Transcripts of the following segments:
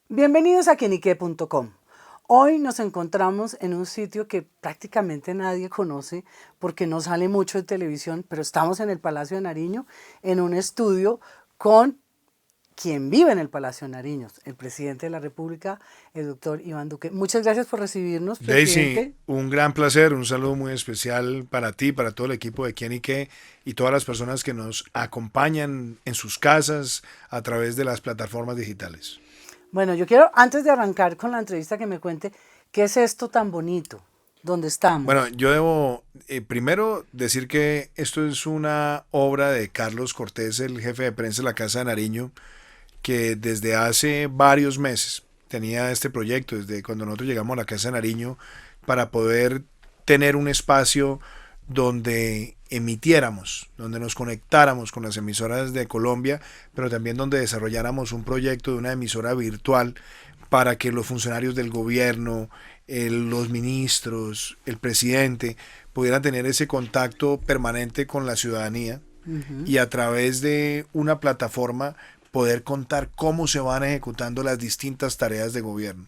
Bienvenidos a quienique.com. Hoy nos encontramos en un sitio que prácticamente nadie conoce porque no sale mucho en televisión, pero estamos en el Palacio de Nariño, en un estudio con quien vive en el Palacio de Nariño, el presidente de la República, el doctor Iván Duque. Muchas gracias por recibirnos, Daisy, presidente. un gran placer, un saludo muy especial para ti, para todo el equipo de Quién y Qué y todas las personas que nos acompañan en sus casas a través de las plataformas digitales. Bueno, yo quiero, antes de arrancar con la entrevista, que me cuente qué es esto tan bonito, dónde Bueno, estamos. yo debo primero decir que esto es una obra de Carlos Cortés, el jefe de prensa de la Casa de Nariño, que desde hace varios meses tenía este proyecto, desde cuando nosotros llegamos a la Casa de Nariño, para poder tener un espacio donde emitiéramos, donde nos conectáramos con las emisoras de Colombia, pero también donde desarrolláramos un proyecto de una emisora virtual para que los funcionarios del gobierno, los ministros, el presidente, pudieran tener ese contacto permanente con la ciudadanía y a través de una plataforma poder contar cómo se van ejecutando las distintas tareas de gobierno.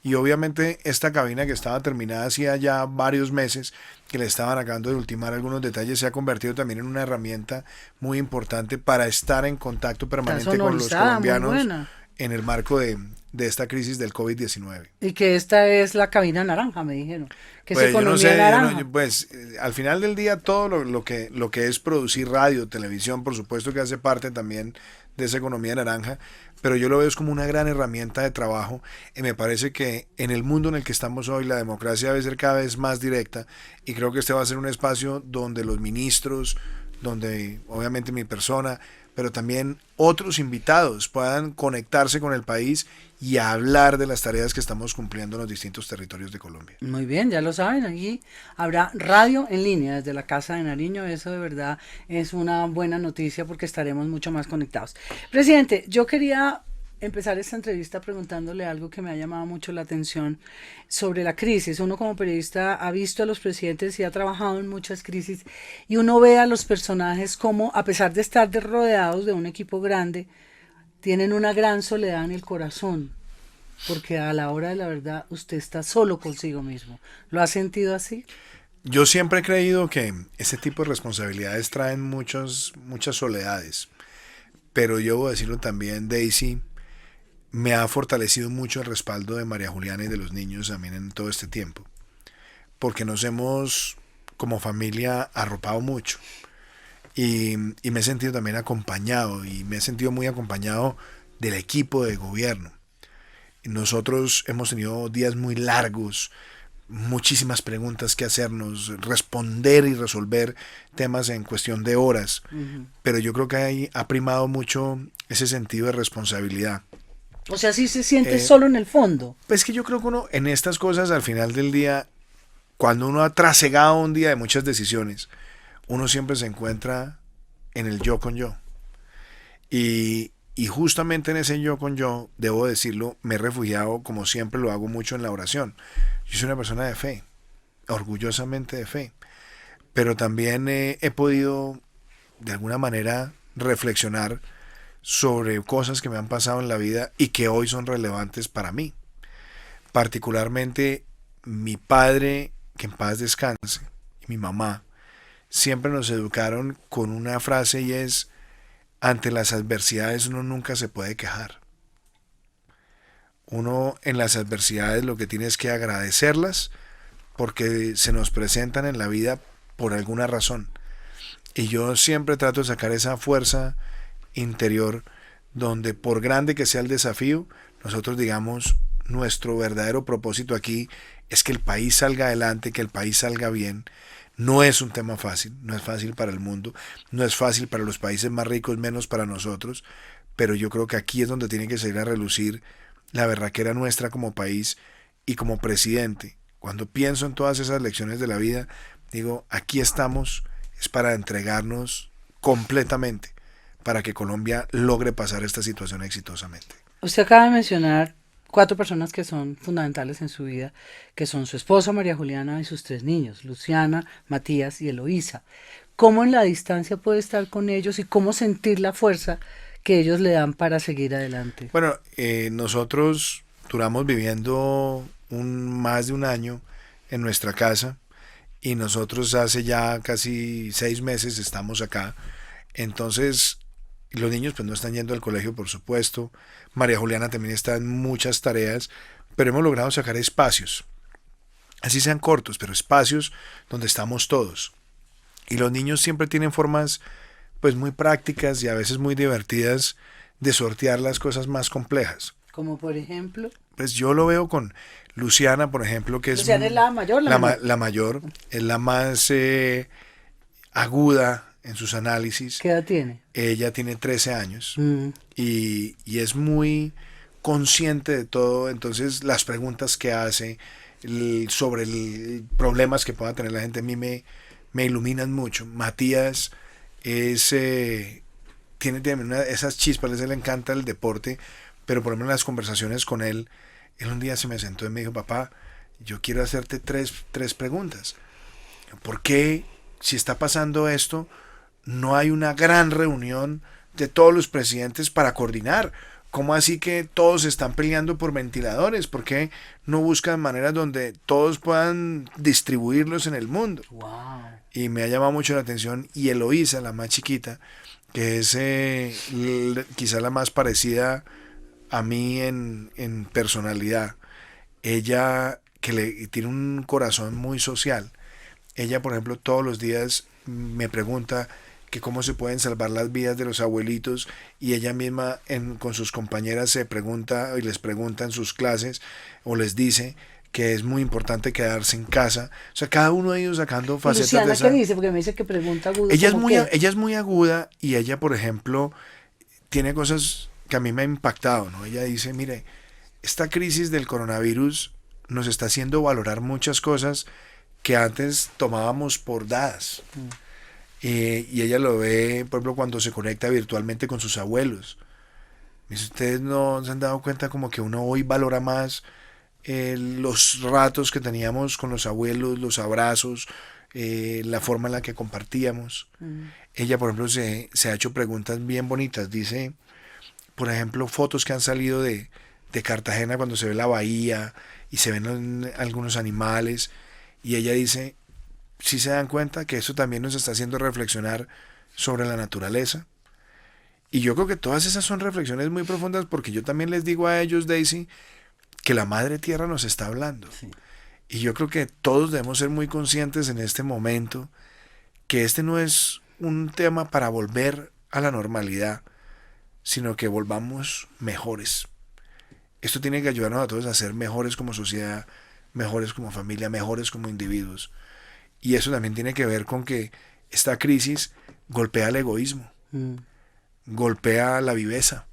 Y obviamente esta cabina que estaba terminada hacía ya varios meses, que le estaban acabando de ultimar algunos detalles, se ha convertido también en una herramienta muy importante para estar en contacto Está permanente con los sonorizada, muy colombianos buena. en el marco de esta crisis del COVID-19. Y que esta es la cabina naranja, me dijeron. Que es Pues yo no economía sé, naranja. pues al final del día todo lo que es producir radio, televisión, por supuesto que hace parte también de esa economía naranja, pero yo lo veo es como una gran herramienta de trabajo y me parece que en el mundo en el que estamos hoy la democracia debe ser cada vez más directa y creo que este va a ser un espacio donde los ministros, donde obviamente mi persona, pero también otros invitados puedan conectarse con el país y hablar de las tareas que estamos cumpliendo en los distintos territorios de Colombia. Muy bien, ya lo saben, aquí habrá radio en línea desde la Casa de Nariño. Eso de verdad es una buena noticia porque estaremos mucho más conectados. Presidente, yo quería empezar esta entrevista preguntándole algo que me ha llamado mucho la atención sobre la crisis. Uno como periodista ha visto a los presidentes y ha trabajado en muchas crisis y uno ve a los personajes como, a pesar de estar rodeados de un equipo grande, tienen una gran soledad en el corazón, porque a la hora de la verdad usted está solo consigo mismo. ¿Lo ha sentido así? Yo siempre he creído que este tipo de responsabilidades traen muchas soledades, pero yo voy a decirlo también, Daisy, me ha fortalecido mucho el respaldo de María Juliana y de los niños también en todo este tiempo, porque nos hemos como familia arropado mucho y me he sentido también acompañado y me he sentido muy acompañado del equipo de gobierno. Nosotros hemos tenido días muy largos, muchísimas preguntas que hacernos, responder y resolver temas en cuestión de horas, pero yo creo que ahí ha primado mucho ese sentido de responsabilidad. O sea, sí se siente Eh, solo en el fondo. pues que yo creo que uno en estas cosas al final del día, cuando uno ha trasegado un día de muchas decisiones, uno siempre se encuentra en el yo con yo. Y justamente en ese yo con yo, debo decirlo, me he refugiado, como siempre lo hago mucho en la oración. Yo soy una persona de fe, orgullosamente de fe, pero también he podido de alguna manera reflexionar sobre cosas que me han pasado en la vida y que hoy son relevantes para mí. Particularmente mi padre, que en paz descanse, y mi mamá, siempre nos educaron con una frase y es, ante las adversidades uno nunca se puede quejar. Uno en las adversidades lo que tiene es que agradecerlas porque se nos presentan en la vida por alguna razón. Y yo siempre trato de sacar esa fuerza interior donde por grande que sea el desafío, nosotros digamos, nuestro verdadero propósito aquí es que el país salga adelante, que el país salga bien. No es un tema fácil, no es fácil para el mundo, no es fácil para los países más ricos, menos para nosotros, pero yo creo que aquí es donde tiene que salir a relucir la berraquera nuestra como país y como presidente. Cuando pienso en todas esas lecciones de la vida, digo, aquí estamos, es para entregarnos completamente para que Colombia logre pasar esta situación exitosamente. Usted acaba de mencionar cuatro personas que son fundamentales en su vida, que son su esposa María Juliana y sus tres niños, Luciana, Matías y Eloísa. ¿Cómo en la distancia puede estar con ellos y cómo sentir la fuerza que ellos le dan para seguir adelante? Bueno, nosotros duramos viviendo más de un año en nuestra casa y nosotros hace ya casi 6 meses estamos acá. Entonces, los niños pues no están yendo al colegio, por supuesto. María Juliana también está en muchas tareas, pero hemos logrado sacar espacios, así sean cortos, pero espacios donde estamos todos. Y los niños siempre tienen formas pues muy prácticas y a veces muy divertidas de sortear las cosas más complejas. Como por ejemplo, Pues yo lo veo con Luciana, por ejemplo, que es Luciana es la mayor, la menor. la mayor, es la más aguda en sus análisis. ¿Qué edad tiene? Ella tiene 13 años Mm. y es muy consciente de todo, entonces las preguntas que hace sobre problemas que pueda tener la gente a mí me iluminan mucho. Matías es, tiene también esas chispas, a él le encanta el deporte, pero por ejemplo en las conversaciones con él un día se me sentó y me dijo, papá, yo quiero hacerte tres preguntas. ¿Por qué, si está pasando esto, no hay una gran reunión de todos los presidentes para coordinar? ¿Cómo así que todos están peleando por ventiladores? ¿Por qué no buscan maneras donde todos puedan distribuirlos en el mundo? Wow. Y me ha llamado mucho la atención. Y Eloísa, la más chiquita, que es quizá la más parecida a mí en personalidad, ella que tiene un corazón muy social. Ella, por ejemplo, todos los días me pregunta que cómo se pueden salvar las vidas de los abuelitos y ella misma con sus compañeras se pregunta y les pregunta en sus clases o les dice que es muy importante quedarse en casa. O sea, cada uno de ellos sacando facetas Luciana, de esa. ¿qué dice? Porque me dice que pregunta agudo. Ella ¿Cómo ella es muy aguda y ella, por ejemplo, tiene cosas que a mí me han impactado, ¿no? Ella dice, mire, esta crisis del coronavirus nos está haciendo valorar muchas cosas que antes tomábamos por dadas. Y ella lo ve, por ejemplo, cuando se conecta virtualmente con sus abuelos. Dice, ustedes no se han dado cuenta como que uno hoy valora más los ratos que teníamos con los abuelos, los abrazos, la forma en la que compartíamos. Ella, por ejemplo, se ha hecho preguntas bien bonitas. Dice, por ejemplo, fotos que han salido de Cartagena cuando se ve la bahía y se ven algunos animales. Y ella dice, si se dan cuenta que eso también nos está haciendo reflexionar sobre la naturaleza. Y yo creo que todas esas son reflexiones muy profundas porque yo también les digo a ellos, Daisy, que la Madre Tierra nos está hablando. Sí. Y yo creo que todos debemos ser muy conscientes en este momento que este no es un tema para volver a la normalidad, sino que volvamos mejores. Esto tiene que ayudarnos a todos a ser mejores como sociedad, mejores como familia, mejores como individuos. Y eso también tiene que ver con que esta crisis golpea el egoísmo, golpea la viveza,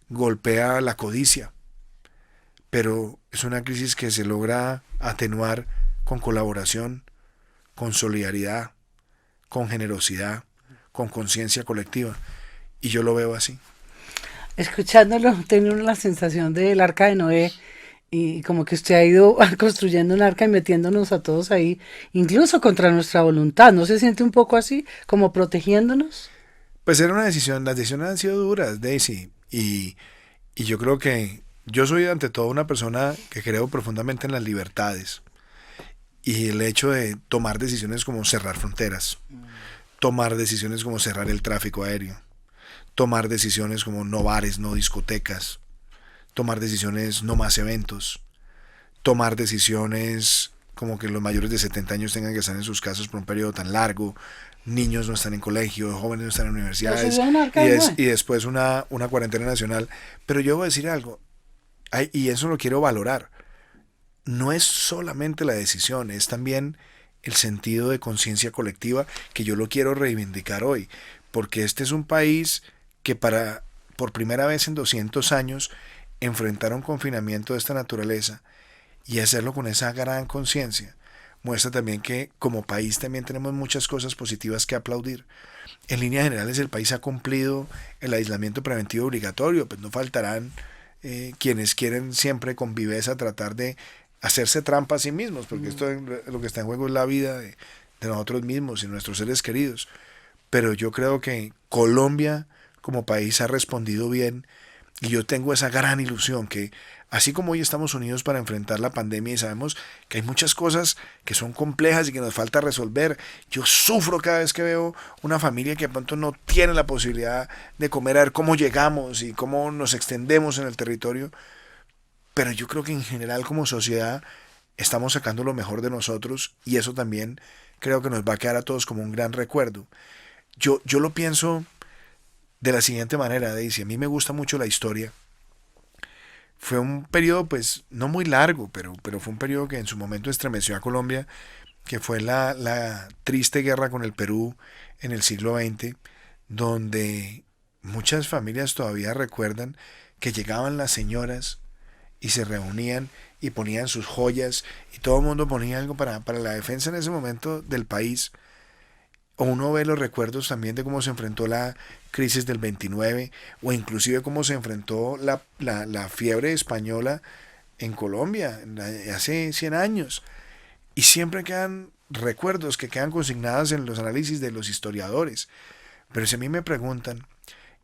golpea la codicia, pero es una crisis que se logra atenuar con colaboración, con solidaridad, con generosidad, con conciencia colectiva. Y yo lo veo así. Escuchándolo, tengo la sensación del arca de Noé. Y como que usted ha ido construyendo un arca y metiéndonos a todos ahí, incluso contra nuestra voluntad. ¿No se siente un poco así, como protegiéndonos? Pues era una decisión, las decisiones han sido duras, Daisy. Y yo creo que yo soy ante todo una persona que creo profundamente en las libertades. Y el hecho de tomar decisiones como cerrar fronteras, tomar decisiones como cerrar el tráfico aéreo, tomar decisiones como no bares, no discotecas, tomar decisiones, no más eventos, tomar decisiones como que los mayores de 70 años tengan que estar en sus casas por un periodo tan largo, niños no están en colegio, jóvenes no están en universidades, y después una cuarentena nacional. Pero yo voy a decir algo, y eso lo quiero valorar, no es solamente la decisión, es también el sentido de conciencia colectiva que yo lo quiero reivindicar hoy, porque este es un país que por primera vez en 200 años enfrentar un confinamiento de esta naturaleza y hacerlo con esa gran conciencia muestra también que como país también tenemos muchas cosas positivas que aplaudir. En líneas generales el país ha cumplido el aislamiento preventivo obligatorio, pues no faltarán quienes quieren siempre con viveza tratar de hacerse trampa a sí mismos, porque esto lo que está en juego es la vida de nosotros mismos y nuestros seres queridos. Pero yo creo que Colombia como país ha respondido bien y yo tengo esa gran ilusión que así como hoy estamos unidos para enfrentar la pandemia y sabemos que hay muchas cosas que son complejas y que nos falta resolver, yo sufro cada vez que veo una familia que de pronto no tiene la posibilidad de comer, a ver cómo llegamos y cómo nos extendemos en el territorio, pero yo creo que en general como sociedad estamos sacando lo mejor de nosotros y eso también creo que nos va a quedar a todos como un gran recuerdo. Yo lo pienso de la siguiente manera, Daisy. A mí me gusta mucho la historia. Fue un periodo, pues, no muy largo, pero fue un periodo que en su momento estremeció a Colombia, que fue la triste guerra con el Perú en el siglo XX, donde muchas familias todavía recuerdan que llegaban las señoras y se reunían y ponían sus joyas y todo el mundo ponía algo para la defensa en ese momento del país. O uno ve los recuerdos también de cómo se enfrentó la crisis del 29 o inclusive cómo se enfrentó la fiebre española en Colombia hace 100 años. Y siempre quedan recuerdos que quedan consignados en los análisis de los historiadores. Pero si a mí me preguntan,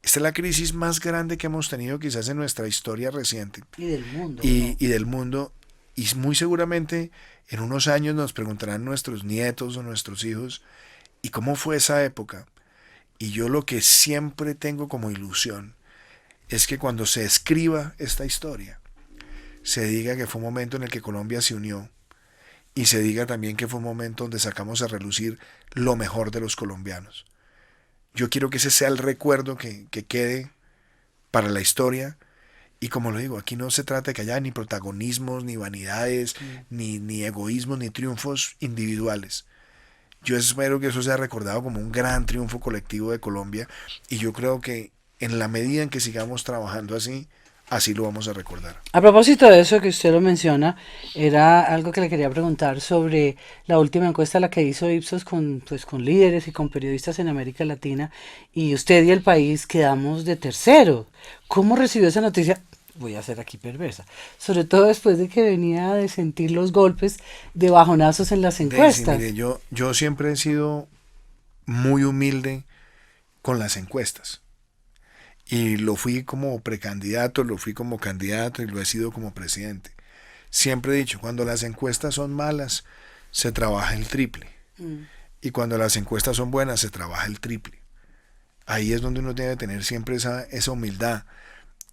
esta es la crisis más grande que hemos tenido quizás en nuestra historia reciente. Y del mundo, ¿no? Y del mundo. Y muy seguramente en unos años nos preguntarán nuestros nietos o nuestros hijos, ¿y cómo fue esa época? Y yo lo que siempre tengo como ilusión es que cuando se escriba esta historia, se diga que fue un momento en el que Colombia se unió y se diga también que fue un momento donde sacamos a relucir lo mejor de los colombianos. Yo quiero que ese sea el recuerdo que quede para la historia. Y como lo digo, aquí no se trata de que haya ni protagonismos, ni vanidades, ni egoísmos, ni triunfos individuales. Yo espero que eso sea recordado como un gran triunfo colectivo de Colombia y yo creo que en la medida en que sigamos trabajando así, así lo vamos a recordar. A propósito de eso que usted lo menciona, era algo que le quería preguntar sobre la última encuesta, la que hizo Ipsos con, pues, con líderes y con periodistas en América Latina, y usted y el país quedamos de tercero. ¿Cómo recibió esa noticia? Voy a ser aquí perversa, sobre todo después de que venía de sentir los golpes de bajonazos en las Daisy, encuestas. mire, yo siempre he sido muy humilde con las encuestas. Y lo fui como precandidato, lo fui como candidato y lo he sido como presidente. Siempre he dicho, cuando las encuestas son malas, se trabaja el triple. Y cuando las encuestas son buenas, se trabaja el triple. Ahí es donde uno debe tener siempre esa humildad.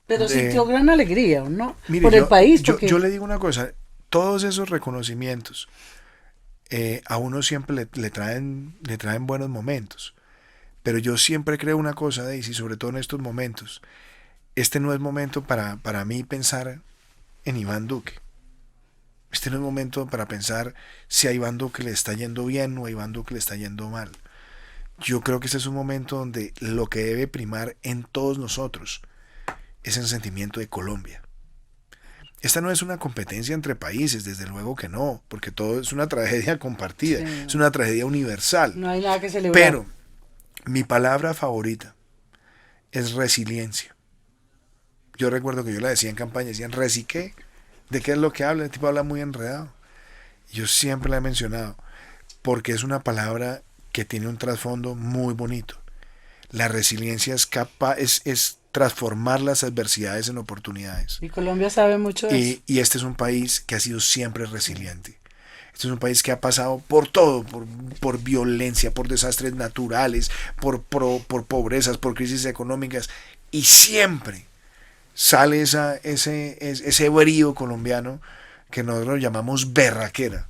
Pero sintió gran alegría, ¿no? Mire, Por el país, porque... yo le digo una cosa, todos esos reconocimientos a uno siempre le traen buenos momentos. Pero yo siempre creo una cosa, Daisy, sobre todo en estos momentos. Este no es momento para mí pensar en Iván Duque. Este no es momento para pensar si a Iván Duque le está yendo bien o a Iván Duque le está yendo mal. Yo creo que este es un momento donde lo que debe primar en todos nosotros es el sentimiento de Colombia. Esta no es una competencia entre países, desde luego que no, porque todo es una tragedia compartida, Sí. es una tragedia universal. No hay nada que celebrar. Pero mi palabra favorita es resiliencia. Yo recuerdo que yo la decía en campaña, decían, ¿resi qué? ¿De qué es lo que habla? El tipo habla muy enredado. Yo siempre la he mencionado, porque es una palabra que tiene un trasfondo muy bonito. La resiliencia es transformar las adversidades en oportunidades. Y Colombia sabe mucho de eso. Y este es un país que ha sido siempre resiliente. Este es un país que ha pasado por todo, por violencia, por desastres naturales, por pobrezas, por crisis económicas, y siempre sale ese brío colombiano que nosotros llamamos berraquera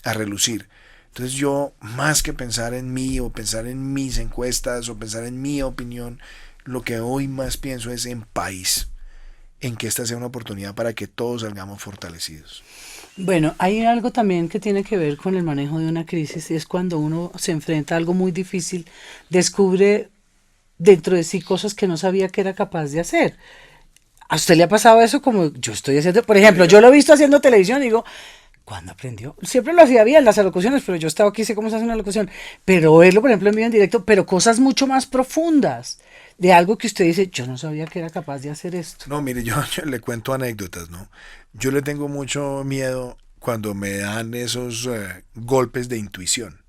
a relucir. Entonces yo, más que pensar en mí o pensar en mis encuestas o pensar en mi opinión, lo que hoy más pienso es en país, en que esta sea una oportunidad para que todos salgamos fortalecidos. Bueno, hay algo también que tiene que ver con el manejo de una crisis, y es cuando uno se enfrenta a algo muy difícil, descubre dentro de sí cosas que no sabía que era capaz de hacer. ¿A usted le ha pasado eso como yo estoy haciendo? Por ejemplo, yo lo he visto haciendo televisión y digo, ¿cuándo aprendió? Siempre lo hacía bien las alocuciones, pero yo estaba aquí, sé cómo se hace una alocución. Pero verlo, por ejemplo, en vivo en directo, pero cosas mucho más profundas, de algo que usted dice, yo no sabía que era capaz de hacer esto. No, mire, yo le cuento anécdotas, ¿no? Yo le tengo mucho miedo cuando me dan esos golpes de intuición.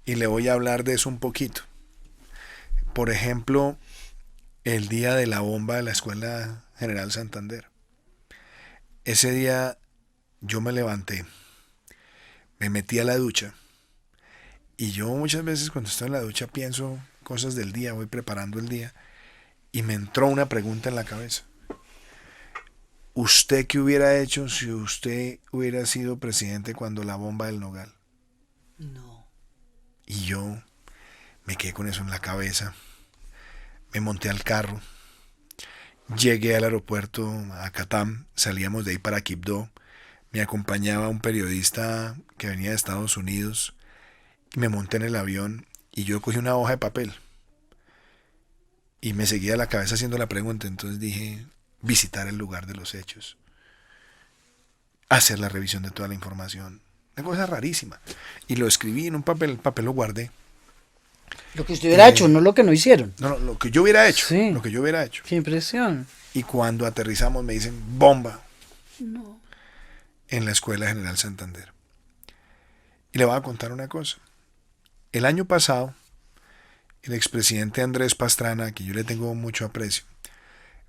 Y le voy a hablar de eso un poquito. Por ejemplo, el día de la bomba de la Escuela General Santander. Ese día yo me levanté, me metí a la ducha y yo muchas veces cuando estoy en la ducha pienso cosas del día, voy preparando el día y me entró una pregunta en la cabeza. ¿Usted qué hubiera hecho si usted hubiera sido presidente cuando la bomba del Nogal? No. Y yo me quedé con eso en la cabeza, me monté al carro, llegué al aeropuerto a Catam, salíamos de ahí para Quibdó, me acompañaba un periodista que venía de Estados Unidos, me monté en el avión y yo cogí una hoja de papel y me seguía la cabeza haciendo la pregunta, entonces dije, visitar el lugar de los hechos, hacer la revisión de toda la información, una cosa rarísima, y lo escribí en un papel, el papel lo guardé. Lo que usted hubiera hecho, no lo que no hicieron. No, lo que yo hubiera hecho, Sí. lo que yo hubiera hecho. Qué impresión. Y cuando aterrizamos me dicen, bomba, No. en la Escuela General Santander. Y le voy a contar una cosa. El año pasado, el expresidente Andrés Pastrana, a quien yo le tengo mucho aprecio,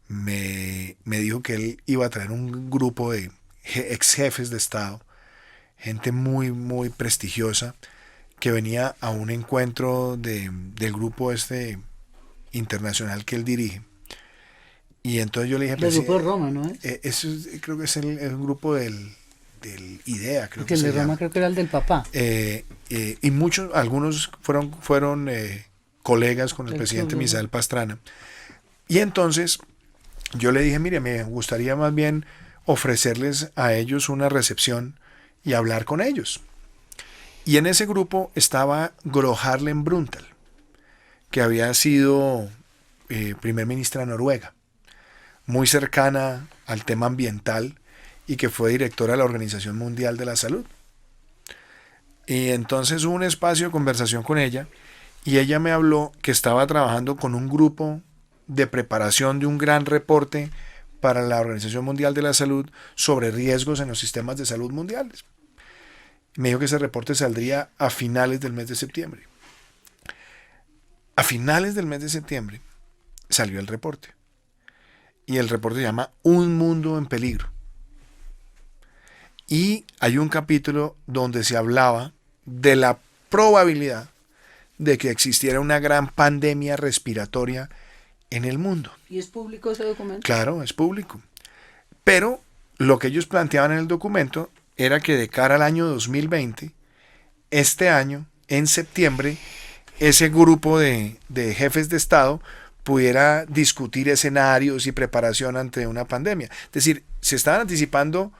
me dijo que él iba a traer un grupo de ex jefes de Estado, gente muy, muy prestigiosa, que venía a un encuentro del grupo internacional que él dirige. Y entonces yo le dije... El grupo de Roma, ¿no es? Eso creo que es el grupo del IDEA, creo que el se de Roma llama. creo que era el del papá. Y algunos fueron colegas con el presidente Misael Pastrana. Y entonces yo le dije, mire, me gustaría más bien ofrecerles a ellos una recepción y hablar con ellos. Y en ese grupo estaba Gro Harlem Brundtland, que había sido primer ministra de Noruega, muy cercana al tema ambiental y que fue directora de la Organización Mundial de la Salud. Y entonces hubo un espacio de conversación con ella y ella me habló que estaba trabajando con un grupo de preparación de un gran reporte para la Organización Mundial de la Salud sobre riesgos en los sistemas de salud mundiales. Me dijo que ese reporte saldría a finales del mes de septiembre. A finales del mes de septiembre salió el reporte. Y el reporte se llama Un mundo en peligro. Y hay un capítulo donde se hablaba de la probabilidad de que existiera una gran pandemia respiratoria en el mundo. ¿Y es público ese documento? Claro, es público. Pero lo que ellos planteaban en el documento era que de cara al año 2020, este año, en septiembre, ese grupo de jefes de Estado pudiera discutir escenarios y preparación ante una pandemia. Es decir, se estaban anticipando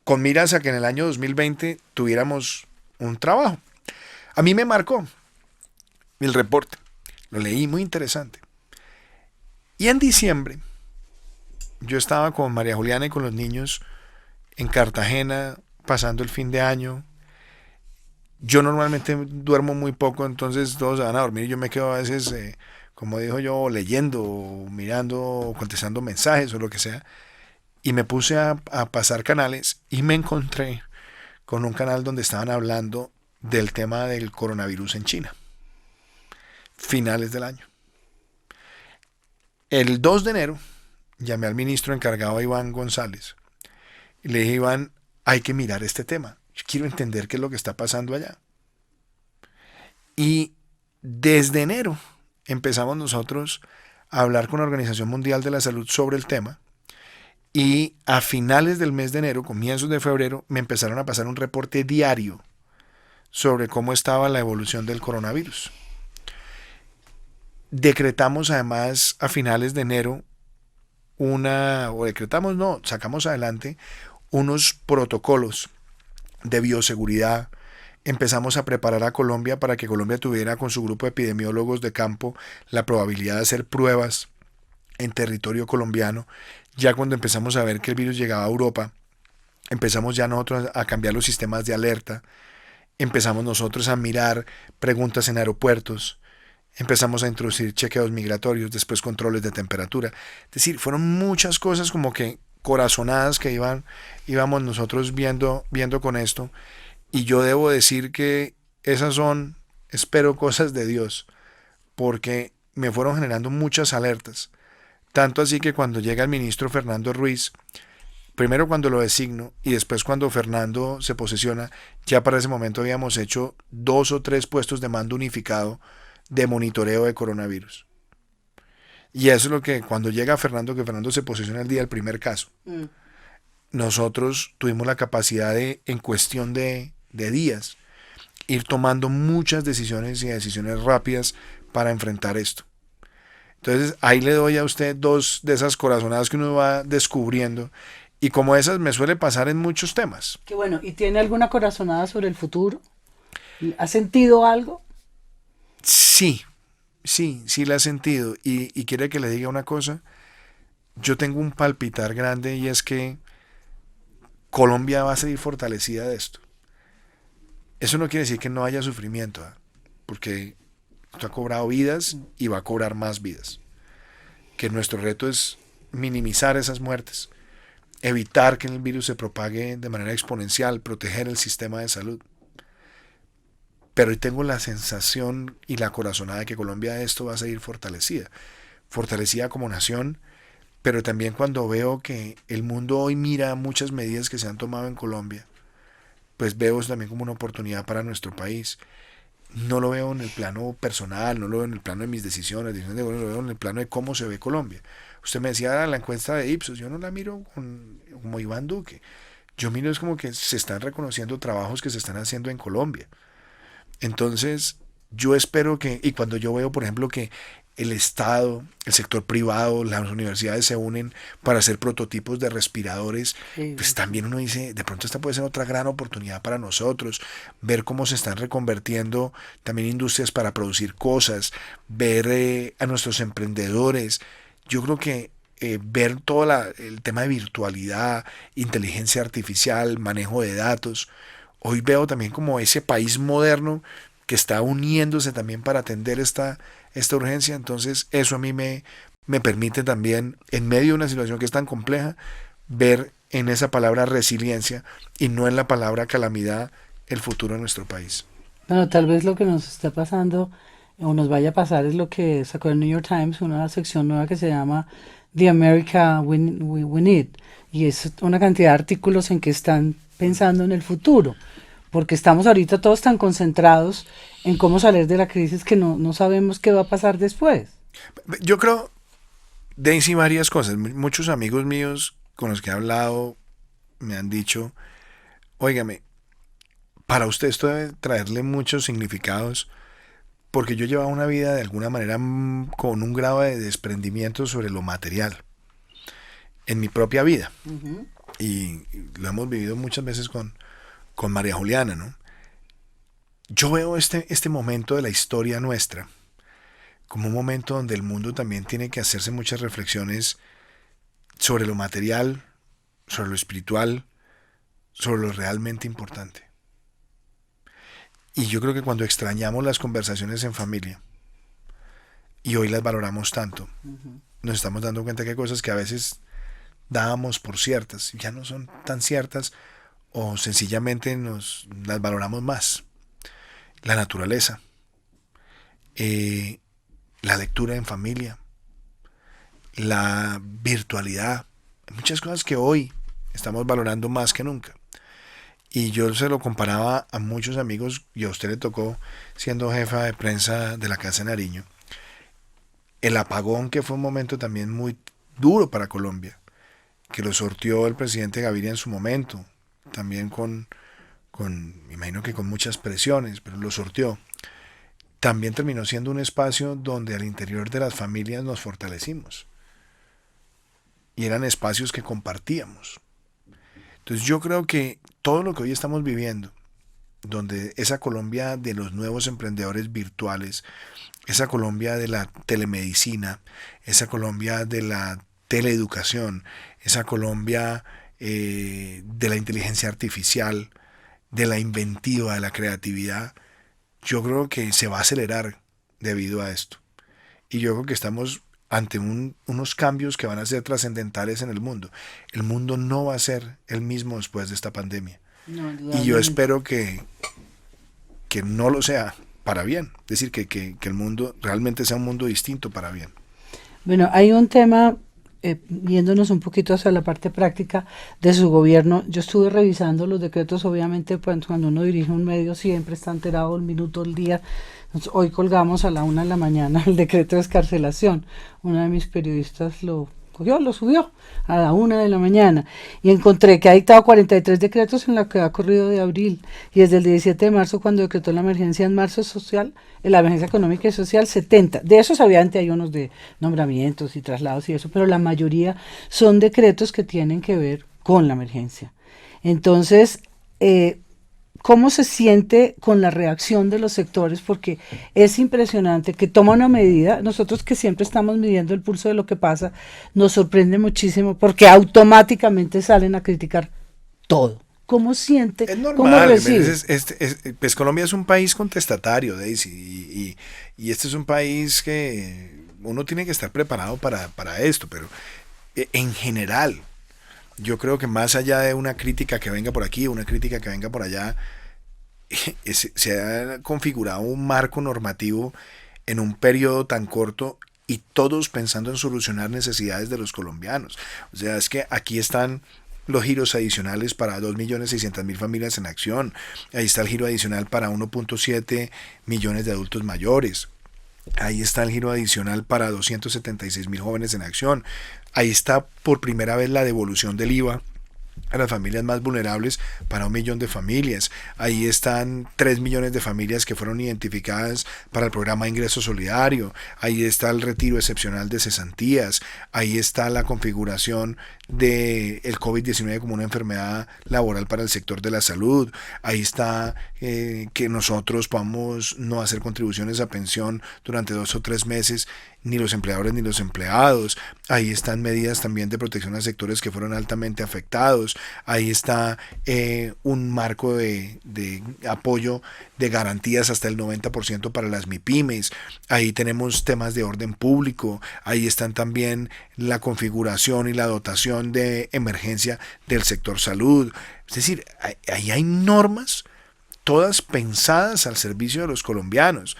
con miras a que en el año 2020 tuviéramos un trabajo. A mí me marcó el reporte. Lo leí, muy interesante. Y en diciembre, yo estaba con María Juliana y con los niños en Cartagena, pasando el fin de año. Yo normalmente duermo muy poco, entonces todos se van a dormir y yo me quedo a veces, como dijo yo, leyendo, mirando, contestando mensajes o lo que sea. Y me puse a pasar canales y me encontré con un canal donde estaban hablando del tema del coronavirus en China. Finales del año. El 2 de enero llamé al ministro encargado, Iván González, y le dije, Iván, hay que mirar este tema. Yo quiero entender qué es lo que está pasando allá. Y desde enero empezamos nosotros a hablar con la Organización Mundial de la Salud sobre el tema. Y a finales del mes de enero, comienzos de febrero, me empezaron a pasar un reporte diario sobre cómo estaba la evolución del coronavirus. Decretamos además a finales de enero sacamos adelante unos protocolos de bioseguridad. Empezamos a preparar a Colombia para que Colombia tuviera con su grupo de epidemiólogos de campo la probabilidad de hacer pruebas en territorio colombiano. Ya cuando empezamos a ver que el virus llegaba a Europa, empezamos ya nosotros a cambiar los sistemas de alerta, empezamos nosotros a mirar preguntas en aeropuertos, empezamos a introducir chequeos migratorios, después controles de temperatura. Es decir, fueron muchas cosas como que corazonadas que íbamos nosotros viendo con esto. Y yo debo decir que esas son, espero, cosas de Dios, porque me fueron generando muchas alertas. Tanto así que cuando llega el ministro Fernando Ruiz, primero cuando lo designo y después cuando Fernando se posesiona, ya para ese momento habíamos hecho 2 o 3 puestos de mando unificado de monitoreo de coronavirus. Y eso es lo que cuando llega Fernando, que Fernando se posesiona el día del primer caso, nosotros tuvimos la capacidad de, en cuestión de días, ir tomando muchas decisiones y decisiones rápidas para enfrentar esto. Entonces ahí le doy a usted 2 de esas corazonadas que uno va descubriendo, y como esas me suele pasar en muchos temas. Qué bueno. ¿Y tiene alguna corazonada sobre el futuro? ¿Ha sentido algo? Sí, sí la he sentido, y quiere que le diga una cosa, yo tengo un palpitar grande, y es que Colombia va a seguir fortalecida de esto. Eso no quiere decir que no haya sufrimiento, ¿eh? Porque esto ha cobrado vidas y va a cobrar más vidas. Que nuestro reto es minimizar esas muertes, evitar que el virus se propague de manera exponencial, proteger el sistema de salud. Pero hoy tengo la sensación y la corazonada de que Colombia de esto va a seguir fortalecida. Fortalecida como nación, pero también cuando veo que el mundo hoy mira muchas medidas que se han tomado en Colombia, pues veo eso también como una oportunidad para nuestro país. No lo veo en el plano personal, no lo veo en el plano de mis decisiones, lo veo en el plano de cómo se ve Colombia. Usted me decía la encuesta de Ipsos, yo no la miro como Iván Duque. Yo miro es como que se están reconociendo trabajos que se están haciendo en Colombia. Entonces, yo espero que, y cuando yo veo, por ejemplo, que el Estado, el sector privado, las universidades se unen para hacer prototipos de respiradores, Sí. pues también uno dice, de pronto esta puede ser otra gran oportunidad para nosotros, ver cómo se están reconvertiendo también industrias para producir cosas, ver a nuestros emprendedores. Yo creo que ver todo el tema de virtualidad, inteligencia artificial, manejo de datos, hoy veo también como ese país moderno que está uniéndose también para atender esta urgencia. Entonces eso a mí me permite también, en medio de una situación que es tan compleja, ver en esa palabra resiliencia y no en la palabra calamidad el futuro de nuestro país. Bueno, tal vez lo que nos está pasando o nos vaya a pasar es lo que sacó el New York Times, una sección nueva que se llama The America We Need. Y es una cantidad de artículos en que están pensando en el futuro. Porque estamos ahorita todos tan concentrados en cómo salir de la crisis que no sabemos qué va a pasar después. Yo creo, Daisy, varias cosas. Muchos amigos míos con los que he hablado me han dicho, óigame, para usted esto debe traerle muchos significados, porque yo llevaba una vida de alguna manera con un grado de desprendimiento sobre lo material en mi propia vida. Uh-huh. Y lo hemos vivido muchas veces con María Juliana, ¿no? Yo veo este momento de la historia nuestra como un momento donde el mundo también tiene que hacerse muchas reflexiones sobre lo material, sobre lo espiritual, sobre lo realmente importante. Y yo creo que cuando extrañamos las conversaciones en familia y hoy las valoramos tanto, nos estamos dando cuenta que hay cosas que a veces dábamos por ciertas, ya no son tan ciertas, o sencillamente las valoramos más. La naturaleza, la lectura en familia, la virtualidad, muchas cosas que hoy estamos valorando más que nunca. Y yo se lo comparaba a muchos amigos, y a usted le tocó siendo jefa de prensa de la Casa de Nariño, el apagón, que fue un momento también muy duro para Colombia, que lo sortió el presidente Gaviria en su momento, también me imagino que con muchas presiones, pero lo sortió. También terminó siendo un espacio donde al interior de las familias nos fortalecimos. Y eran espacios que compartíamos. Entonces yo creo que todo lo que hoy estamos viviendo, donde esa Colombia de los nuevos emprendedores virtuales, esa Colombia de la telemedicina, esa Colombia de la teleeducación, esa Colombia de la inteligencia artificial, de la inventiva, de la creatividad, yo creo que se va a acelerar debido a esto. Y yo creo que estamos ante unos cambios que van a ser trascendentales en el mundo. El mundo no va a ser el mismo después de esta pandemia. No, Y yo espero que no lo sea, para bien, es decir, que el mundo realmente sea un mundo distinto para bien. Bueno, hay un tema, yéndonos un poquito hacia la parte práctica de su gobierno. Yo estuve revisando los decretos, obviamente, pues, cuando uno dirige un medio siempre está enterado el minuto, el día. Entonces, hoy colgamos a la 1 de la mañana el decreto de escarcelación. Una de mis periodistas lo cogió, lo subió a la 1 de la mañana y encontré que ha dictado 43 decretos en lo que ha corrido de abril y desde el 17 de marzo cuando decretó la emergencia en marzo social, la emergencia económica y social 70. De esos obviamente hay unos de nombramientos y traslados y eso, pero la mayoría son decretos que tienen que ver con la emergencia. Entonces, ¿cómo se siente con la reacción de los sectores? Porque es impresionante que toma una medida, nosotros que siempre estamos midiendo el pulso de lo que pasa, nos sorprende muchísimo porque automáticamente salen a criticar todo. ¿Cómo siente? Es ¿Cómo normal, recibe? pues Colombia es un país contestatario, Daisy, y este es un país que uno tiene que estar preparado para esto, pero en general, yo creo que más allá de una crítica que venga por aquí, una crítica que venga por allá, se ha configurado un marco normativo en un periodo tan corto y todos pensando en solucionar necesidades de los colombianos. O sea, es que aquí están los giros adicionales para 2.600.000 familias en acción. Ahí está el giro adicional para 1.7 millones de adultos mayores. Ahí está el giro adicional para 276.000 jóvenes en acción. Ahí está por primera vez la devolución del IVA a las familias más vulnerables para 1 millón de familias. Ahí están 3 millones de familias que fueron identificadas para el programa de ingreso solidario. Ahí está el retiro excepcional de cesantías. Ahí está la configuración del COVID-19 como una enfermedad laboral para el sector de la salud. Ahí está que nosotros podamos no hacer contribuciones a pensión durante 2 o 3 meses, ni los empleadores ni los empleados. Ahí están medidas también de protección a sectores que fueron altamente afectados. Ahí está un marco de apoyo de garantías hasta el 90% para las MIPYMES. Ahí tenemos temas de orden público. Ahí están también la configuración y la dotación de emergencia del sector salud. Es decir, ahí hay normas todas pensadas al servicio de los colombianos.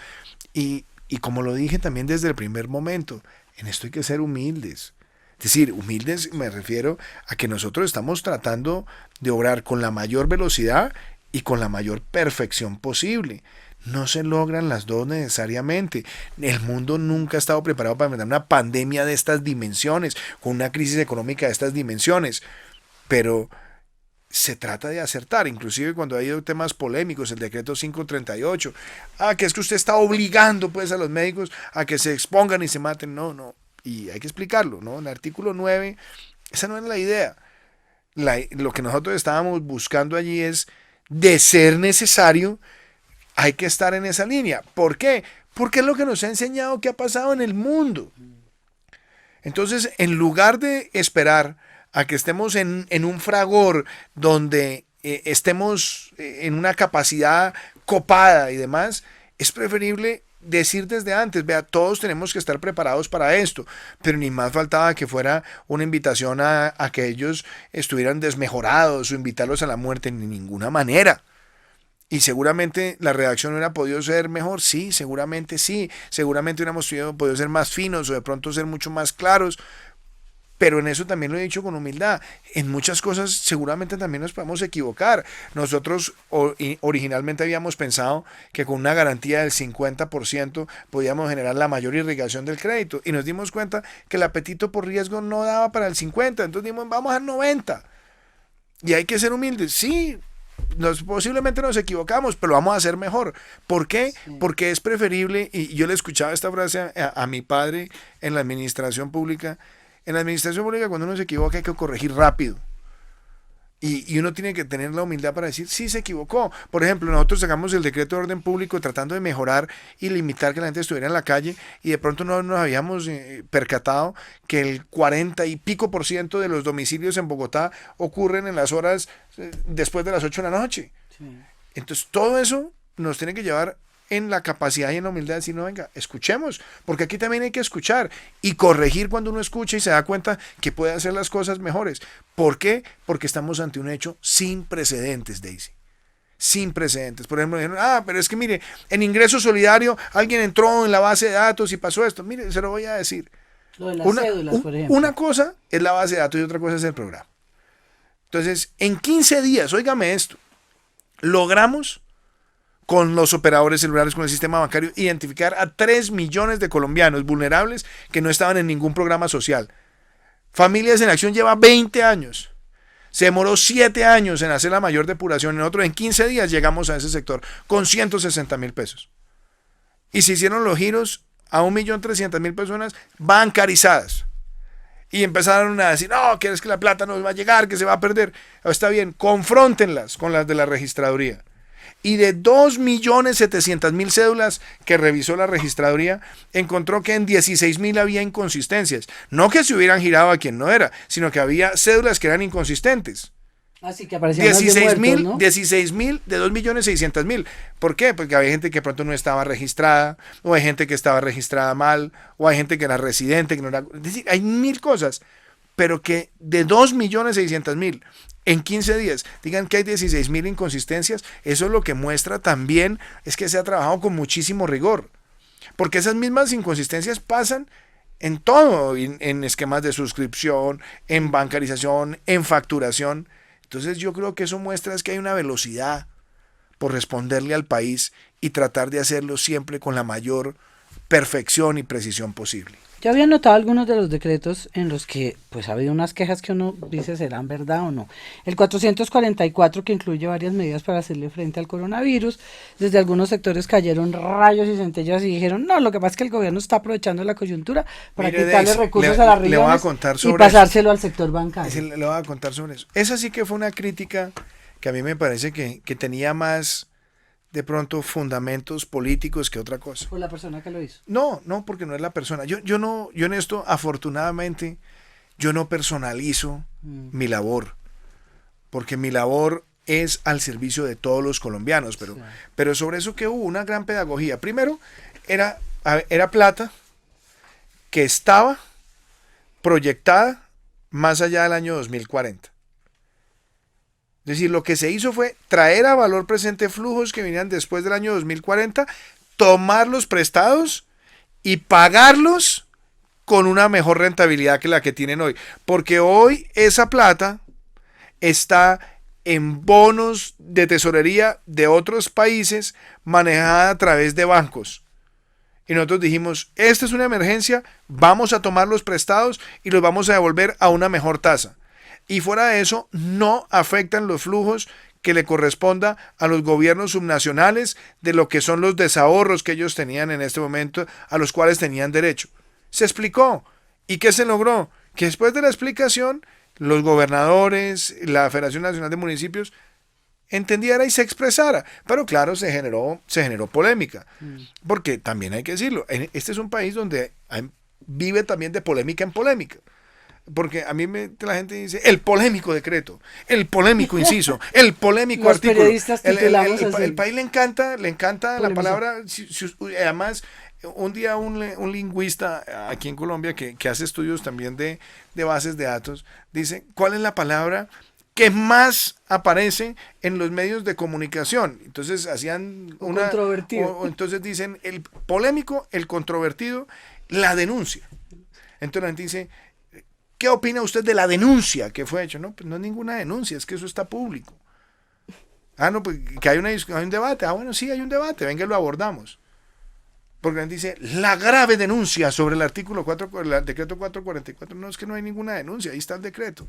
Y como lo dije también desde el primer momento, en esto hay que ser humildes. Es decir, humildes me refiero a que nosotros estamos tratando de obrar con la mayor velocidad y con la mayor perfección posible. No se logran las dos necesariamente. El mundo nunca ha estado preparado para enfrentar una pandemia de estas dimensiones, con una crisis económica de estas dimensiones. Pero se trata de acertar, inclusive cuando ha habido temas polémicos, el decreto 538, que es que usted está obligando pues a los médicos a que se expongan y se maten. No, y hay que explicarlo, ¿no? En el artículo 9, esa no es la idea. Lo que nosotros estábamos buscando allí es, de ser necesario, hay que estar en esa línea. ¿Por qué? Porque es lo que nos ha enseñado que ha pasado en el mundo. Entonces, en lugar de esperar a que estemos en un fragor donde estemos en una capacidad copada y demás, es preferible decir desde antes, vea, todos tenemos que estar preparados para esto, pero ni más faltaba que fuera una invitación a que ellos estuvieran desmejorados o invitarlos a la muerte, ni ninguna manera. Y seguramente la redacción hubiera podido ser mejor, sí, seguramente hubiéramos podido ser más finos o de pronto ser mucho más claros, pero en eso también lo he dicho con humildad. En muchas cosas seguramente también nos podemos equivocar. Nosotros originalmente habíamos pensado que con una garantía del 50% podíamos generar la mayor irrigación del crédito y nos dimos cuenta que el apetito por riesgo no daba para el 50%, entonces dijimos vamos al 90%. Y hay que ser humildes, sí. Posiblemente nos equivocamos, pero lo vamos a hacer mejor. ¿Por qué? Sí. Porque es preferible, y yo le escuchaba esta frase a mi padre en la administración pública. En la administración pública, cuando uno se equivoca, hay que corregir rápido. Y uno tiene que tener la humildad para decir, sí, se equivocó. Por ejemplo, nosotros sacamos el decreto de orden público tratando de mejorar y limitar que la gente estuviera en la calle, y de pronto no nos habíamos percatado que el 40 y pico % de los domicilios en Bogotá ocurren en las horas después de las 8 de la noche. Sí. Entonces, todo eso nos tiene que llevar en la capacidad y en la humildad de decir, no, venga, escuchemos, porque aquí también hay que escuchar y corregir cuando uno escucha y se da cuenta que puede hacer las cosas mejores. ¿Por qué? Porque estamos ante un hecho sin precedentes, Daisy. sin precedentes. Por ejemplo, dijeron, pero es que mire, en ingreso solidario alguien entró en la base de datos y pasó esto. Mire, se lo voy a decir. Lo de las cédulas, por ejemplo. Una cosa es la base de datos y otra cosa es el programa. Entonces, en 15 días, óigame esto, logramos con los operadores celulares, con el sistema bancario, identificar a 3 millones de colombianos vulnerables que no estaban en ningún programa social. Familias en Acción lleva 20 años. Se demoró 7 años en hacer la mayor depuración. Nosotros en 15 días llegamos a ese sector con 160.000 pesos. Y se hicieron los giros a 1.300.000 personas bancarizadas. Y empezaron a decir, no, que es que la plata no va a llegar, que se va a perder. Está bien, confróntenlas con las de la registraduría. Y de 2.700.000 cédulas que revisó la registraduría, encontró que en 16.000 había inconsistencias. No que se hubieran girado a quien no era, sino que había cédulas que eran inconsistentes. Así que aparecían 16.000, ¿no? 16.000 de 2.600.000. ¿Por qué? Porque había gente que pronto no estaba registrada, o hay gente que estaba registrada mal, o hay gente que era residente, que no era... Es decir, hay 1.000 cosas, pero que de 2.600.000 en 15 días digan que hay 16.000 inconsistencias, eso lo que muestra también es que se ha trabajado con muchísimo rigor, porque esas mismas inconsistencias pasan en todo, en esquemas de suscripción, en bancarización, en facturación. Entonces yo creo que eso muestra es que hay una velocidad por responderle al país y tratar de hacerlo siempre con la mayor perfección y precisión posible. Yo había notado algunos de los decretos en los que pues ha habido unas quejas que uno dice serán verdad o no. El 444, que incluye varias medidas para hacerle frente al coronavirus. Desde algunos sectores cayeron rayos y centellas y dijeron, no, lo que pasa es que el gobierno está aprovechando la coyuntura para quitarle recursos a las regiones y pasárselo al sector bancario. Le voy a contar sobre eso. Esa sí que fue una crítica que a mí me parece que tenía más de pronto fundamentos políticos que otra cosa. ¿Por la persona que lo hizo? No, porque no es la persona. Yo en esto, afortunadamente, yo no personalizo mi labor, porque mi labor es al servicio de todos los colombianos, pero sobre eso que hubo una gran pedagogía. Primero, era plata que estaba proyectada más allá del año 2040. Es decir, lo que se hizo fue traer a valor presente flujos que venían después del año 2040, tomarlos prestados y pagarlos con una mejor rentabilidad que la que tienen hoy. Porque hoy esa plata está en bonos de tesorería de otros países manejada a través de bancos. Y nosotros dijimos, esta es una emergencia, vamos a tomar los prestados y los vamos a devolver a una mejor tasa. Y fuera de eso, no afectan los flujos que le corresponda a los gobiernos subnacionales de lo que son los desahorros que ellos tenían en este momento, a los cuales tenían derecho. Se explicó. ¿Y qué se logró? Que después de la explicación, los gobernadores, la Federación Nacional de Municipios, entendiera y se expresara. Pero claro, se generó polémica. Porque también hay que decirlo, este es un país donde vive también de polémica en polémica. Porque a mí la gente dice el polémico decreto, el polémico inciso, el polémico los artículo. El país le encanta la palabra. Además, un día un lingüista aquí en Colombia que hace estudios también de bases de datos dice cuál es la palabra que más aparece en los medios de comunicación. Entonces hacían una controvertido. Entonces dicen el polémico, el controvertido, la denuncia. Entonces la gente dice, ¿qué opina usted de la denuncia que fue hecha? No, pues no es ninguna denuncia, es que eso está público. No, pues que hay un debate. Bueno, sí, hay un debate, venga, lo abordamos. Porque dice, la grave denuncia sobre el artículo 4, el decreto 444. No, es que no hay ninguna denuncia, ahí está el decreto.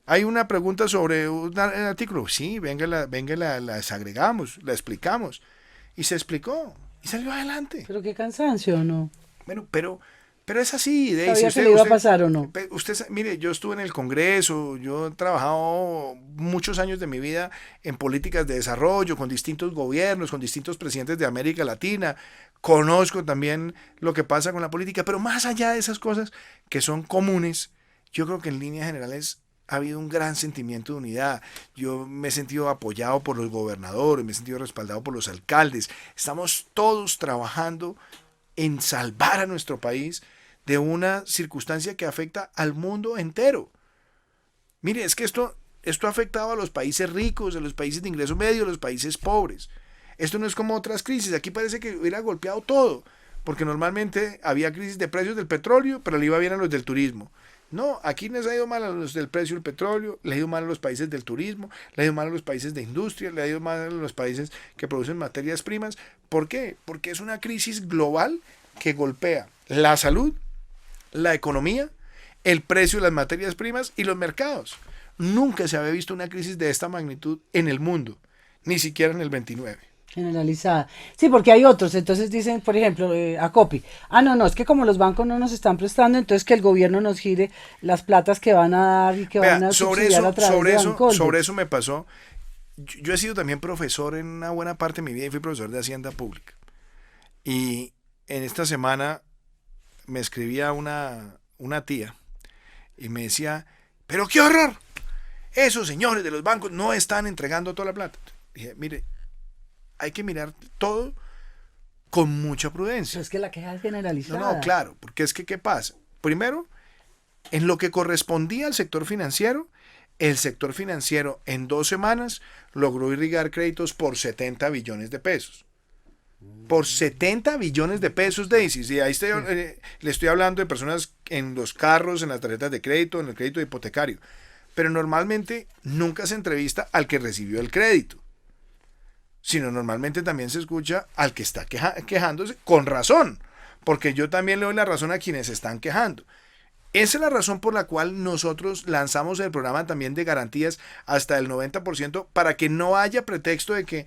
Hay una pregunta sobre un artículo. Sí, venga, la desagregamos, la explicamos. Y se explicó, y salió adelante. Pero qué cansancio, ¿no? Bueno, pero es así. ¿Sabía que le iba a pasar o no? Usted, mire, yo estuve en el Congreso, yo he trabajado muchos años de mi vida en políticas de desarrollo, con distintos gobiernos, con distintos presidentes de América Latina. Conozco también lo que pasa con la política, pero más allá de esas cosas que son comunes, yo creo que en líneas generales ha habido un gran sentimiento de unidad. Yo me he sentido apoyado por los gobernadores, me he sentido respaldado por los alcaldes. Estamos todos trabajando en salvar a nuestro país de una circunstancia que afecta al mundo entero. Mire, es que esto esto ha afectado a los países ricos, a los países de ingreso medio, a los países pobres. Esto no es como otras crisis, aquí parece que hubiera golpeado todo, porque normalmente había crisis de precios del petróleo, pero le iba bien a los del turismo. No, aquí les ha ido mal a los del precio del petróleo, le ha ido mal a los países del turismo, le ha ido mal a los países de industria, le ha ido mal a los países que producen materias primas. ¿Por qué? Porque es una crisis global que golpea la salud, la economía, el precio de las materias primas y los mercados. Nunca se había visto una crisis de esta magnitud en el mundo, ni siquiera en el 29. Generalizada. Sí, porque hay otros. Entonces dicen, por ejemplo, Acopi. No, es que como los bancos no nos están prestando, entonces que el gobierno nos gire las platas que van a dar y que van a subsidiar a través de Bancoldex. Sobre eso me pasó. Yo he sido también profesor en una buena parte de mi vida y fui profesor de Hacienda Pública. Y en esta semana me escribía una tía y me decía, pero qué horror, esos señores de los bancos no están entregando toda la plata. Dije, mire, hay que mirar todo con mucha prudencia. Pero es que la queja es generalizada. No, claro, porque es que, ¿qué pasa? Primero, en lo que correspondía al sector financiero, el sector financiero en 2 semanas logró irrigar créditos por 70 billones de pesos. Por 70 billones de pesos, Daisy. Sí, ahí le estoy hablando de personas en los carros, en las tarjetas de crédito, en el crédito hipotecario. Pero normalmente nunca se entrevista al que recibió el crédito, sino normalmente también se escucha al que está quejándose con razón, porque yo también le doy la razón a quienes se están quejando. Esa es la razón por la cual nosotros lanzamos el programa también de garantías hasta el 90% para que no haya pretexto de que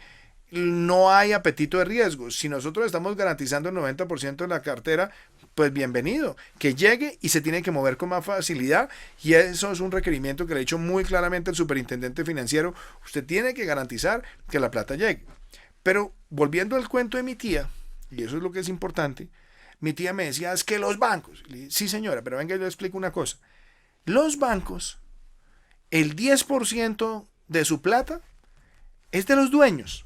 no hay apetito de riesgo. Si nosotros estamos garantizando el 90% de la cartera, pues bienvenido, que llegue y se tiene que mover con más facilidad, y eso es un requerimiento que le ha dicho muy claramente el superintendente financiero. Usted tiene que garantizar que la plata llegue. Pero volviendo al cuento de mi tía, y eso es lo que es importante, mi tía me decía, es que los bancos, le dije, sí señora, pero venga, yo le explico una cosa. Los bancos, el 10% de su plata es de los dueños,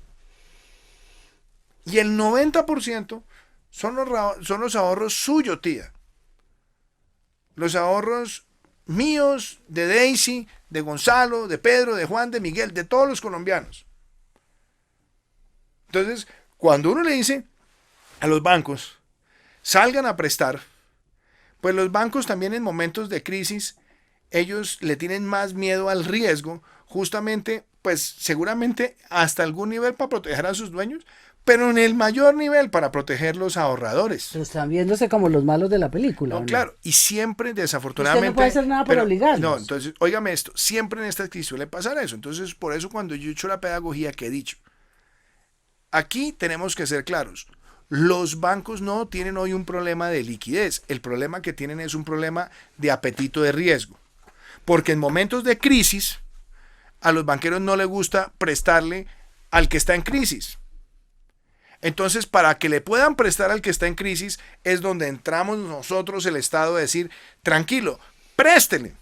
y el 90% son los ahorros suyos, tía. Los ahorros míos, de Daisy, de Gonzalo, de Pedro, de Juan, de Miguel, de todos los colombianos. Entonces, cuando uno le dice a los bancos, salgan a prestar, pues los bancos también en momentos de crisis, ellos le tienen más miedo al riesgo, justamente, pues seguramente hasta algún nivel para proteger a sus dueños, pero en el mayor nivel para proteger los ahorradores. Pero están viéndose como los malos de la película. No, claro, y siempre desafortunadamente... Usted no puede hacer nada para obligarlos. No, entonces, óigame esto, siempre en esta crisis suele pasar eso. Entonces, por eso cuando yo he hecho la pedagogía que he dicho, aquí tenemos que ser claros. Los bancos no tienen hoy un problema de liquidez. El problema que tienen es un problema de apetito de riesgo. Porque en momentos de crisis, a los banqueros no les gusta prestarle al que está en crisis. Entonces, para que le puedan prestar al que está en crisis, es donde entramos nosotros, el Estado, a decir, tranquilo, préstele,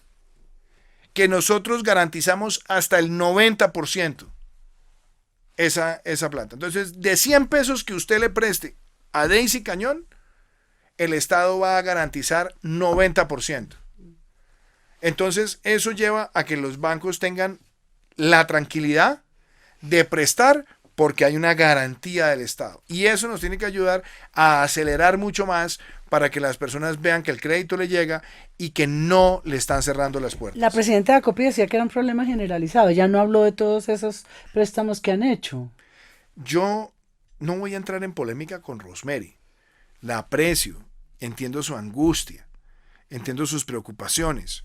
que nosotros garantizamos hasta el 90% esa plata. Entonces, de 100 pesos que usted le preste a Daisy Cañón, el Estado va a garantizar 90%. Entonces, eso lleva a que los bancos tengan la tranquilidad de prestar porque hay una garantía del Estado. Y eso nos tiene que ayudar a acelerar mucho más para que las personas vean que el crédito le llega y que no le están cerrando las puertas. La presidenta de Acopi decía que era un problema generalizado. Ella no habló de todos esos préstamos que han hecho. Yo no voy a entrar en polémica con Rosemary. La aprecio, entiendo su angustia, entiendo sus preocupaciones,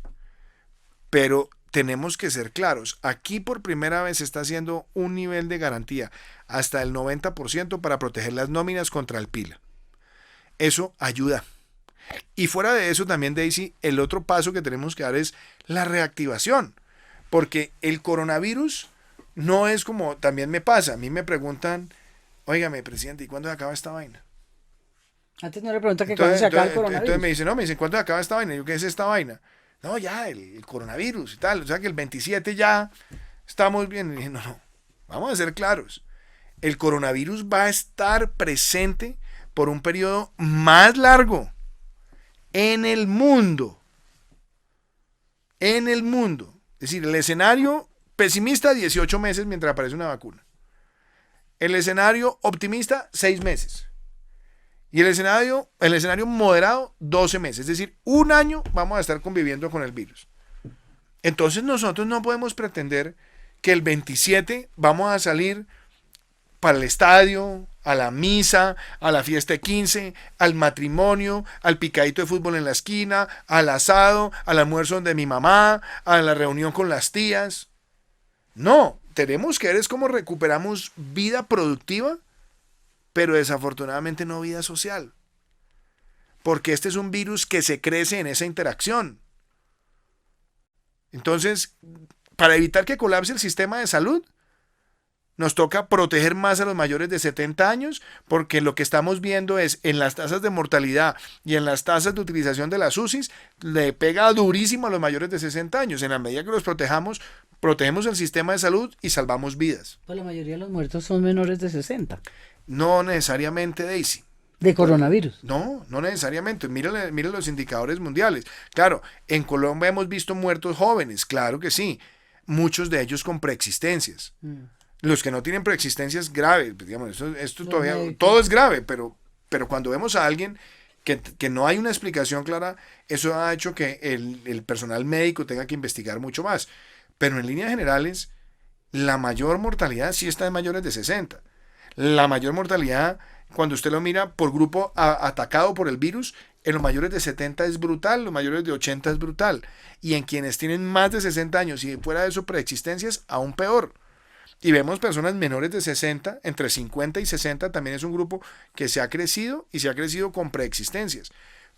pero tenemos que ser claros. Aquí por primera vez se está haciendo un nivel de garantía hasta el 90% para proteger las nóminas contra el PILA. Eso ayuda. Y fuera de eso también, Daisy, el otro paso que tenemos que dar es la reactivación. Porque el coronavirus no es como también me pasa. A mí me preguntan, óigame, presidente, ¿y cuándo se acaba esta vaina? Antes no le preguntan que cuándo se acaba el coronavirus. Entonces me dicen, ¿cuándo se acaba esta vaina? Y yo, ¿qué es esta vaina? No, ya, el coronavirus y tal. O sea que el 27 ya estamos bien. Y dije, no, vamos a ser claros. El coronavirus va a estar presente por un periodo más largo en el mundo. En el mundo. Es decir, el escenario pesimista, 18 meses mientras aparece una vacuna. El escenario optimista, 6 meses. Y el escenario moderado, 12 meses. Es decir, un año vamos a estar conviviendo con el virus. Entonces nosotros no podemos pretender que el 27 vamos a salir para el estadio, a la misa, a la fiesta de 15, al matrimonio, al picadito de fútbol en la esquina, al asado, al almuerzo de mi mamá, a la reunión con las tías. No, tenemos que ver es cómo recuperamos vida productiva, pero desafortunadamente no vida social. Porque este es un virus que se crece en esa interacción. Entonces, para evitar que colapse el sistema de salud, nos toca proteger más a los mayores de 70 años, porque lo que estamos viendo es en las tasas de mortalidad y en las tasas de utilización de las UCIs, le pega durísimo a los mayores de 60 años. En la medida que los protejamos, protegemos el sistema de salud y salvamos vidas. Pues la mayoría de los muertos son menores de 60. No necesariamente, Daisy. De coronavirus. No, no necesariamente. Mire los indicadores mundiales. Claro, en Colombia hemos visto muertos jóvenes, claro que sí. Muchos de ellos con preexistencias. Los que no tienen preexistencias graves, digamos, esto todavía, todo es grave, pero cuando vemos a alguien que no hay una explicación clara, eso ha hecho que el personal médico tenga que investigar mucho más. Pero en líneas generales, la mayor mortalidad sí está en mayores de 60. La mayor mortalidad, cuando usted lo mira por grupo atacado por el virus, en los mayores de 70 es brutal, los mayores de 80 es brutal. Y en quienes tienen más de 60 años y fuera de eso preexistencias, aún peor. Y vemos personas menores de 60, entre 50 y 60 también es un grupo que se ha crecido y se ha crecido con preexistencias.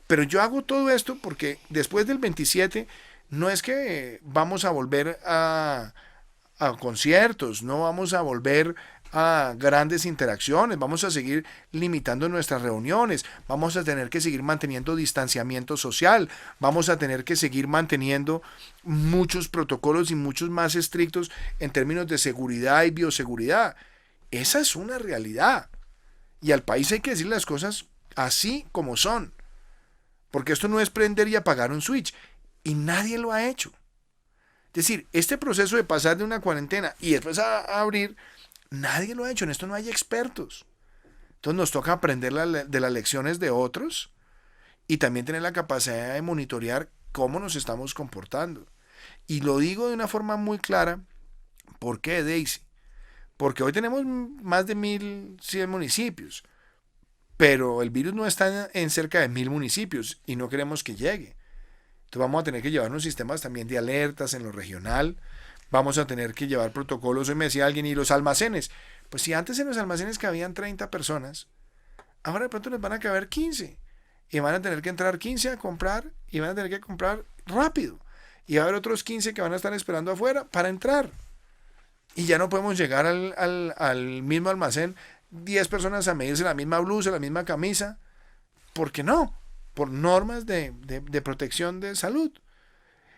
Pero yo hago todo esto porque después del 27 no es que vamos a volver a conciertos, no vamos a volver a grandes interacciones, vamos a seguir limitando nuestras reuniones, vamos a tener que seguir manteniendo distanciamiento social, vamos a tener que seguir manteniendo muchos protocolos y muchos más estrictos en términos de seguridad y bioseguridad. Esa es una realidad. Y al país hay que decir las cosas así como son. Porque esto no es prender y apagar un switch. Y nadie lo ha hecho. Es decir, este proceso de pasar de una cuarentena y después a abrir, nadie lo ha hecho. En esto no hay expertos. Entonces nos toca aprender de las lecciones de otros y también tener la capacidad de monitorear cómo nos estamos comportando. Y lo digo de una forma muy clara. ¿Por qué, Daisy? Porque hoy tenemos más de 1.100 municipios, pero el virus no está en cerca de 1.000 municipios y no queremos que llegue. Entonces vamos a tener que llevar unos sistemas también de alertas en lo regional, vamos a tener que llevar protocolos. Hoy me decía alguien, ¿y los almacenes? Pues si antes en los almacenes cabían 30 personas, ahora de pronto les van a caber 15 y van a tener que entrar 15 a comprar y van a tener que comprar rápido y va a haber otros 15 que van a estar esperando afuera para entrar. Y ya no podemos llegar al mismo almacén 10 personas a medirse la misma blusa, la misma camisa. ¿Por qué no? Por normas de protección de salud.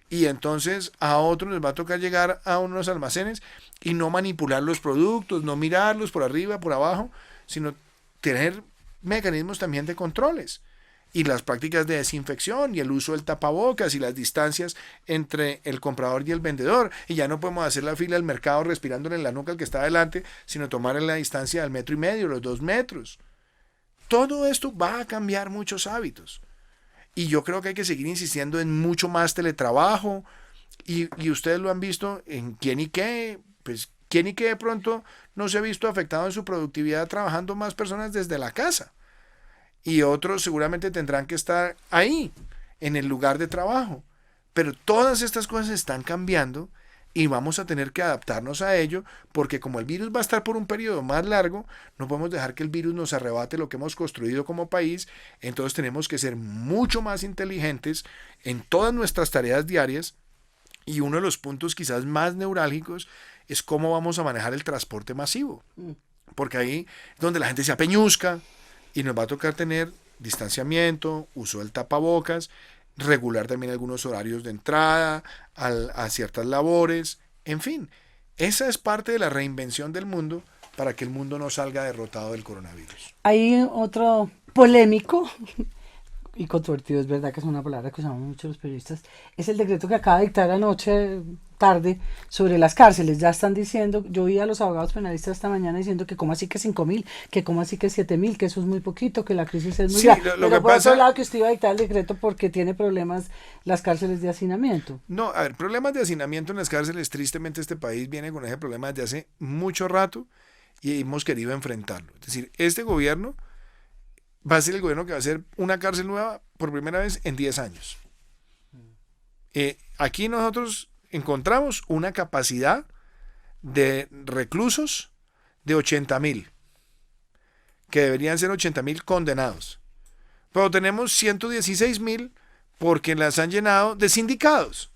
Y entonces a otros les va a tocar llegar a unos almacenes y no manipular los productos, no mirarlos por arriba, por abajo, sino tener mecanismos también de controles. Y las prácticas de desinfección y el uso del tapabocas y las distancias entre el comprador y el vendedor. Y ya no podemos hacer la fila del mercado respirándole en la nuca al que está adelante, sino tomar la distancia del 1,5 metros, los 2 metros. Todo esto va a cambiar muchos hábitos. Y yo creo que hay que seguir insistiendo en mucho más teletrabajo. Y ustedes lo han visto en quién y qué. Pues quién y qué de pronto no se ha visto afectado en su productividad trabajando más personas desde la casa. Y otros seguramente tendrán que estar ahí, en el lugar de trabajo. Pero todas estas cosas están cambiando y vamos a tener que adaptarnos a ello, porque como el virus va a estar por un periodo más largo, no podemos dejar que el virus nos arrebate lo que hemos construido como país. Entonces tenemos que ser mucho más inteligentes en todas nuestras tareas diarias. Y uno de los puntos quizás más neurálgicos es cómo vamos a manejar el transporte masivo. Porque ahí es donde la gente se apeñusca, y nos va a tocar tener distanciamiento, uso del tapabocas, regular también algunos horarios de entrada a ciertas labores. En fin, esa es parte de la reinvención del mundo para que el mundo no salga derrotado del coronavirus. Hay otro polémico y controvertido, es verdad que es una palabra que usamos mucho los periodistas, es el decreto que acaba de dictar anoche tarde sobre las cárceles. Ya están diciendo, yo vi a los abogados penalistas esta mañana diciendo que como así que 5.000, que como así que 7.000, que eso es muy poquito, que la crisis es muy Sí, grave. lo Pero que por pasa... otro lado que usted iba a dictar el decreto porque tiene problemas las cárceles de hacinamiento. No, a ver, problemas de hacinamiento en las cárceles, tristemente este país viene con ese problema desde hace mucho rato y hemos querido enfrentarlo. Es decir, este gobierno va a ser el gobierno que va a hacer una cárcel nueva por primera vez en 10 años. Aquí nosotros encontramos una capacidad de reclusos de 80.000, que deberían ser 80.000 condenados. Pero tenemos 116.000 porque las han llenado de sindicados,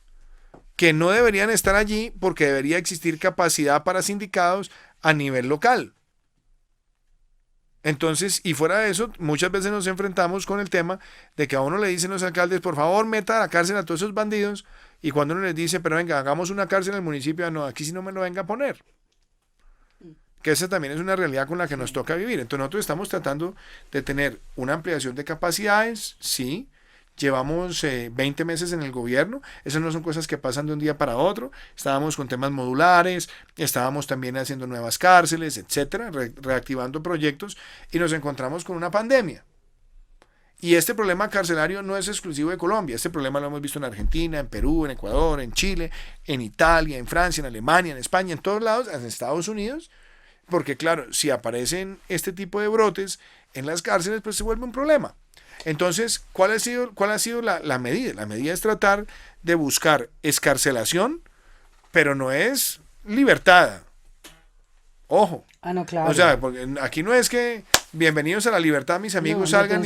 que no deberían estar allí porque debería existir capacidad para sindicados a nivel local. Entonces, y fuera de eso, muchas veces nos enfrentamos con el tema de que a uno le dicen los alcaldes, por favor, meta a la cárcel a todos esos bandidos, y cuando uno les dice, pero venga, hagamos una cárcel en el municipio, no, aquí sí no me lo venga a poner. Que esa también es una realidad con la que nos toca vivir. Entonces nosotros estamos tratando de tener una ampliación de capacidades, sí. Llevamos 20 meses en el gobierno, esas no son cosas que pasan de un día para otro. Estábamos con temas modulares, estábamos también haciendo nuevas cárceles, etcétera, reactivando proyectos, y nos encontramos con una pandemia. Y este problema carcelario no es exclusivo de Colombia, este problema lo hemos visto en Argentina, en Perú, en Ecuador, en Chile, en Italia, en Francia, en Alemania, en España, en todos lados, en Estados Unidos, porque claro, si aparecen este tipo de brotes en las cárceles, pues se vuelve un problema. Entonces, ¿cuál ha sido la medida? La medida es tratar de buscar escarcelación, pero no es libertad. Ojo. Ah, no, claro. O sea, porque aquí no es que bienvenidos a la libertad, mis amigos, no, salgan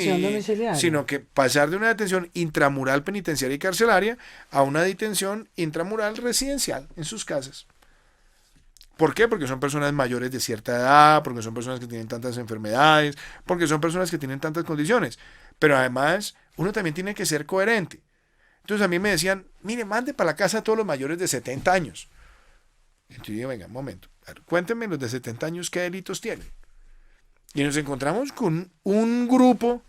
sino que pasar de una detención intramural penitenciaria y carcelaria a una detención intramural residencial en sus casas. ¿Por qué? Porque son personas mayores de cierta edad, porque son personas que tienen tantas enfermedades, porque son personas que tienen tantas condiciones. Pero además, uno también tiene que ser coherente. Entonces a mí me decían, mire, mande para la casa a todos los mayores de 70 años. Entonces yo digo, venga, un momento, a ver, cuéntenme los de 70 años qué delitos tienen. Y nos encontramos con un grupo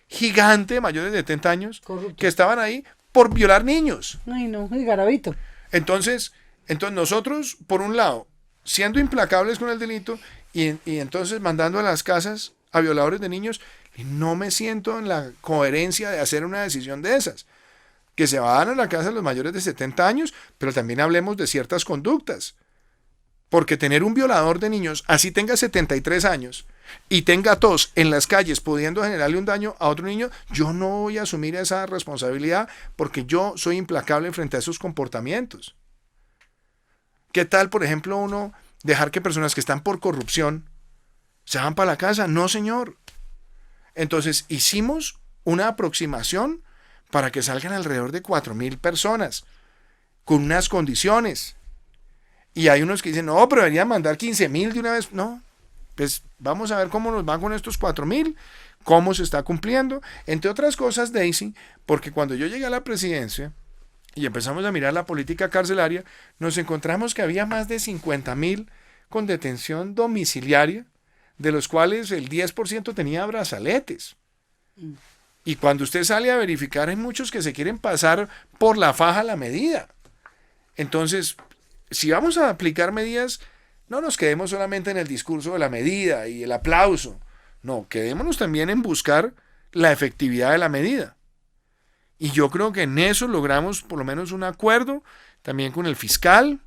gigante de mayores de 70 años corrupto, que estaban ahí por violar niños. Ay, no, el garabito. Entonces nosotros, por un lado, siendo implacables con el delito y entonces mandando a las casas a violadores de niños, no me siento en la coherencia de hacer una decisión de esas. Que se van a la casa de los mayores de 70 años, pero también hablemos de ciertas conductas. Porque tener un violador de niños, así tenga 73 años, y tenga tos en las calles pudiendo generarle un daño a otro niño, yo no voy a asumir esa responsabilidad porque yo soy implacable frente a esos comportamientos. ¿Qué tal, por ejemplo, uno dejar que personas que están por corrupción se van para la casa? No, señor. Entonces hicimos una aproximación para que salgan alrededor de 4.000 personas con unas condiciones. Y hay unos que dicen, no, pero deberían mandar 15.000 de una vez. No, pues vamos a ver cómo nos va con estos 4.000, cómo se está cumpliendo. Entre otras cosas, Daisy, porque cuando yo llegué a la presidencia y empezamos a mirar la política carcelaria, nos encontramos que había más de 50.000 con detención domiciliaria, de los cuales el 10% tenía brazaletes. Y cuando usted sale a verificar, hay muchos que se quieren pasar por la faja la medida. Entonces, si vamos a aplicar medidas, no nos quedemos solamente en el discurso de la medida y el aplauso. No, quedémonos también en buscar la efectividad de la medida. Y yo creo que en eso logramos por lo menos un acuerdo también con el fiscal.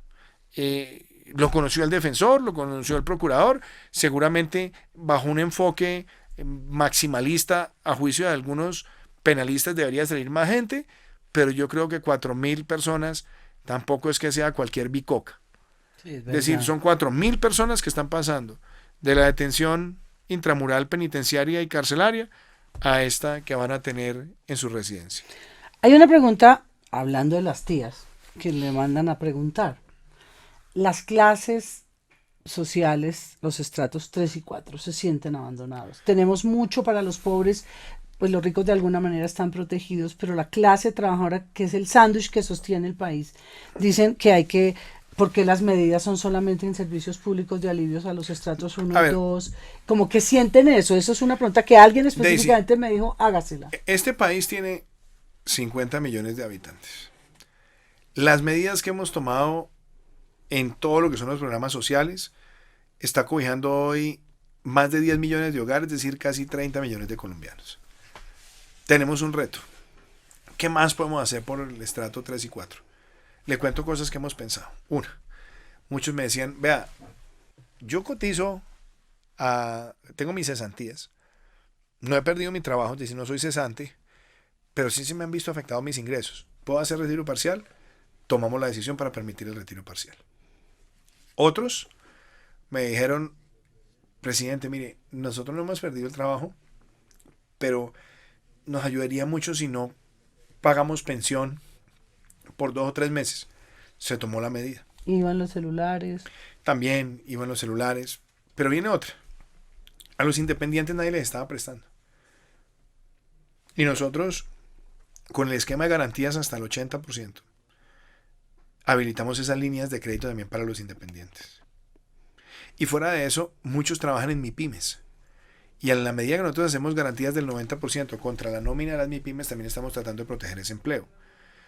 Lo conoció el defensor, lo conoció el procurador, seguramente bajo un enfoque maximalista a juicio de algunos penalistas debería salir más gente, pero yo creo que 4.000 personas tampoco es que sea cualquier bicoca. Sí, es decir, son 4.000 personas que están pasando de la detención intramural penitenciaria y carcelaria a esta que van a tener en su residencia. Hay una pregunta, hablando de las tías, que le mandan a preguntar. Las clases sociales, los estratos 3 y 4 se sienten abandonados. Tenemos mucho para los pobres, pues los ricos de alguna manera están protegidos, pero la clase trabajadora, que es el sándwich que sostiene el país, dicen que hay que porque las medidas son solamente en servicios públicos de alivios a los estratos uno A y ver, 2, como que sienten eso. Eso es una pregunta que alguien Daisy, específicamente me dijo, hágasela. este país tiene 50 millones de habitantes. Las medidas que hemos tomado en todo lo que son los programas sociales está cobijando hoy más de 10 millones de hogares, es decir, casi 30 millones de colombianos. Tenemos un reto. ¿Qué más podemos hacer por el estrato 3 y 4? Le cuento cosas que hemos pensado. Una, muchos me decían, vea, yo cotizo, tengo mis cesantías, no he perdido mi trabajo, es decir, no soy cesante, pero sí se me han visto afectados mis ingresos. ¿Puedo hacer retiro parcial? Tomamos la decisión para permitir el retiro parcial. Otros me dijeron, presidente, mire, nosotros no hemos perdido el trabajo, pero nos ayudaría mucho si no pagamos pensión por 2 o 3 meses. Se tomó la medida. Iban los celulares. También iban los celulares. Pero viene otra. A los independientes nadie les estaba prestando. Y nosotros, con el esquema de garantías hasta el 80%, habilitamos esas líneas de crédito también para los independientes. Y fuera de eso, muchos trabajan en MIPYMES. Y en la medida que nosotros hacemos garantías del 90% contra la nómina de las MIPYMES, también estamos tratando de proteger ese empleo.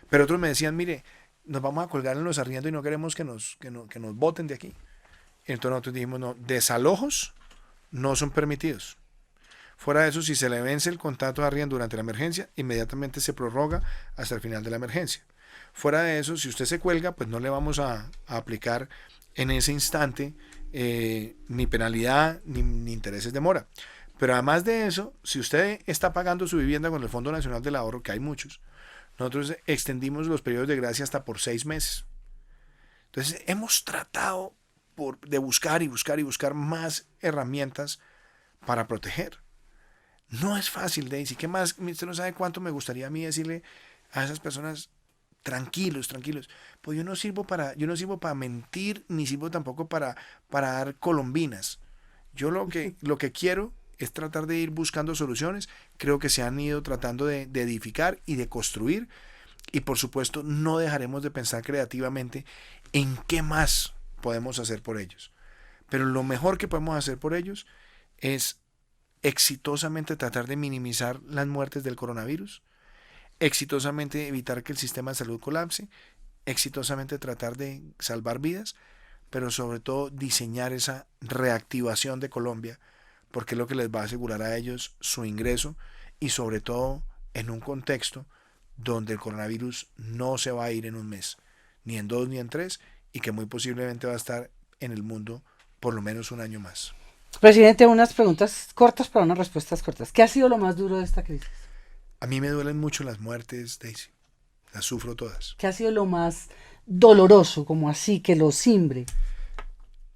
Pero otros me decían, mire, nos vamos a colgar en los arriendos y no queremos que nos boten de aquí. Entonces nosotros dijimos, no, desalojos no son permitidos. Fuera de eso, si se le vence el contrato de arriendo durante la emergencia, inmediatamente se prorroga hasta el final de la emergencia. Fuera de eso, si usted se cuelga, pues no le vamos a aplicar en ese instante ni penalidad ni intereses de mora. Pero además de eso, si usted está pagando su vivienda con el Fondo Nacional del Ahorro, que hay muchos, nosotros extendimos los periodos de gracia hasta por 6 meses. Entonces hemos tratado de buscar y buscar y buscar más herramientas para proteger. No es fácil, Daisy. ¿Qué más? Usted no sabe cuánto me gustaría a mí decirle a esas personas, tranquilos, tranquilos. Pues yo no sirvo para mentir, ni sirvo tampoco para dar colombinas. Yo lo que quiero es tratar de ir buscando soluciones. Creo que se han ido tratando de edificar y de construir. Y por supuesto, no dejaremos de pensar creativamente en qué más podemos hacer por ellos. Pero lo mejor que podemos hacer por ellos es exitosamente tratar de minimizar las muertes del coronavirus, exitosamente evitar que el sistema de salud colapse, exitosamente tratar de salvar vidas, pero sobre todo diseñar esa reactivación de Colombia, porque es lo que les va a asegurar a ellos su ingreso y sobre todo en un contexto donde el coronavirus no se va a ir en un mes, ni en 2 ni en 3, y que muy posiblemente va a estar en el mundo por lo menos un año más. Presidente, unas preguntas cortas para unas respuestas cortas. ¿Qué ha sido lo más duro de esta crisis? A mí me duelen mucho las muertes, Daisy. Las sufro todas. ¿Qué ha sido lo más doloroso, como así, que lo simbre?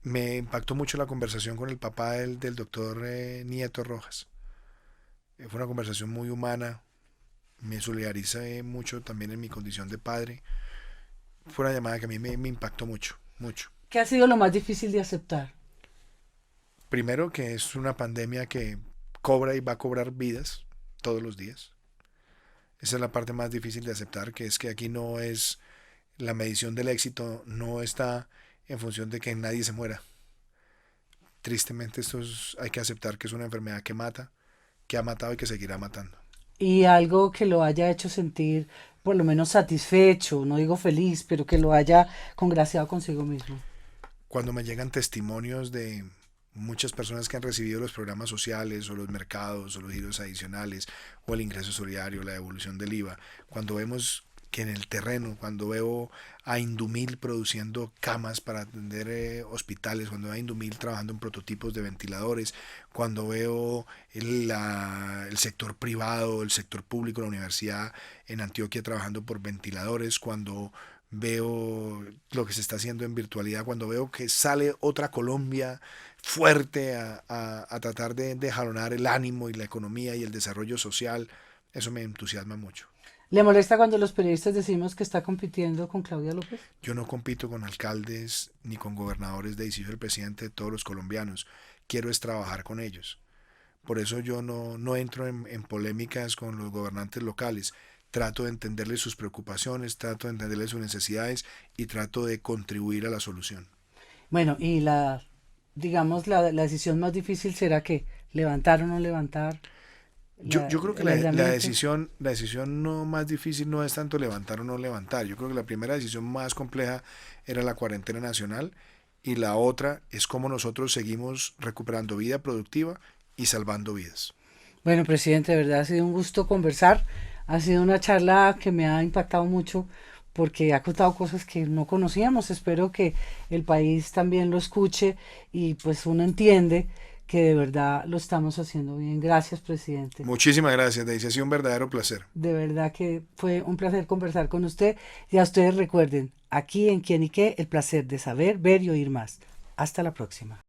Me impactó mucho la conversación con el papá del doctor Nieto Rojas. Fue una conversación muy humana. Me solidaricé mucho también en mi condición de padre. Fue una llamada que a mí me impactó mucho, mucho. ¿Qué ha sido lo más difícil de aceptar? Primero que es una pandemia que cobra y va a cobrar vidas todos los días. Esa es la parte más difícil de aceptar, que es que aquí no es la medición del éxito, no está en función de que nadie se muera. Tristemente hay que aceptar que es una enfermedad que mata, que ha matado y que seguirá matando. Y algo que lo haya hecho sentir por lo menos satisfecho, no digo feliz, pero que lo haya congraciado consigo mismo. Cuando me llegan testimonios de muchas personas que han recibido los programas sociales o los mercados o los giros adicionales o el ingreso solidario, la devolución del IVA, cuando vemos que en el terreno, cuando veo a Indumil produciendo camas para atender hospitales, cuando veo a Indumil trabajando en prototipos de ventiladores, cuando veo el sector privado, el sector público, la universidad en Antioquia trabajando por ventiladores, cuando veo lo que se está haciendo en virtualidad, cuando veo que sale otra Colombia fuerte a tratar de jalonar el ánimo y la economía y el desarrollo social, eso me entusiasma mucho. ¿Le molesta cuando los periodistas decimos que está compitiendo con Claudia López? Yo no compito con alcaldes ni con gobernadores de soy el presidente de todos los colombianos. Quiero es trabajar con ellos. Por eso yo no entro en polémicas con los gobernantes locales. trato de entenderle sus preocupaciones, trato de entenderle sus necesidades y trato de contribuir a la solución. Bueno, y digamos, la decisión más difícil será que levantar o no levantar Yo creo que el aislamiento. la decisión no más difícil no es tanto levantar o no levantar. Yo creo que la primera decisión más compleja era la cuarentena nacional y la otra es cómo nosotros seguimos recuperando vida productiva y salvando vidas. Bueno, presidente, de verdad ha sido un gusto conversar. Ha sido una charla que me ha impactado mucho porque ha contado cosas que no conocíamos. Espero que el país también lo escuche y pues uno entiende que de verdad lo estamos haciendo bien. Gracias, presidente. Muchísimas gracias, Daisy. Ha sido un verdadero placer. De verdad que fue un placer conversar con usted. Y a ustedes recuerden, aquí en Quién y Qué, el placer de saber, ver y oír más. Hasta la próxima.